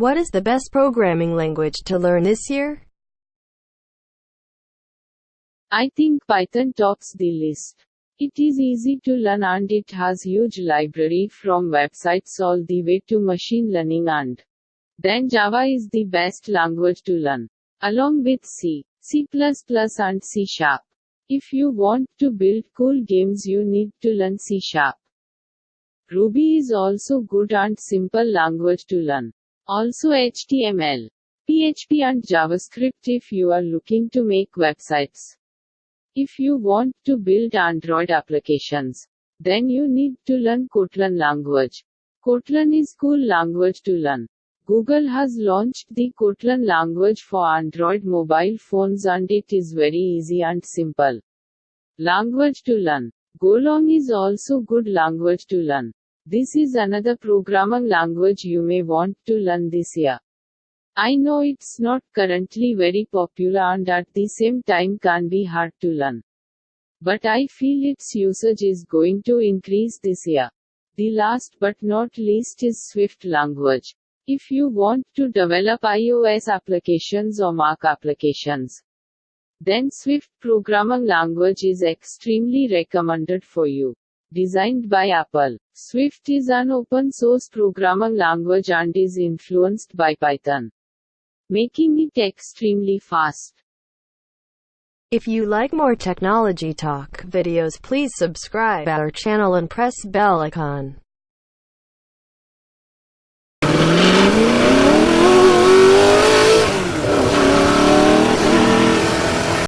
What is the best programming language to learn this year? I think Python tops the list. It is easy to learn and it has huge library from websites all the way to machine learning, and then Java is the best language to learn, along with C, C++ and C#. If you want to build cool games you need to learn C#. Ruby is also good and simple language to learn. Also HTML, PHP and JavaScript if you are looking to make websites. If you want to build Android applications, then you need to learn Cortland language. Cortland is cool language to learn. Google has launched the Cortland language for Android mobile phones and it is very easy and simple language to learn. Golang is also good language to learn. This is another programming language you may want to learn this year. I know it's not currently very popular and at the same time can be hard to learn. But I feel its usage is going to increase this year. The last but not least is Swift language. If you want to develop iOS applications or Mac applications, then Swift programming language is extremely recommended for you. Designed by Apple, Swift is an open-source programming language and is influenced by Python, making it extremely fast. If you like more technology talk videos, please subscribe our channel and press bell icon.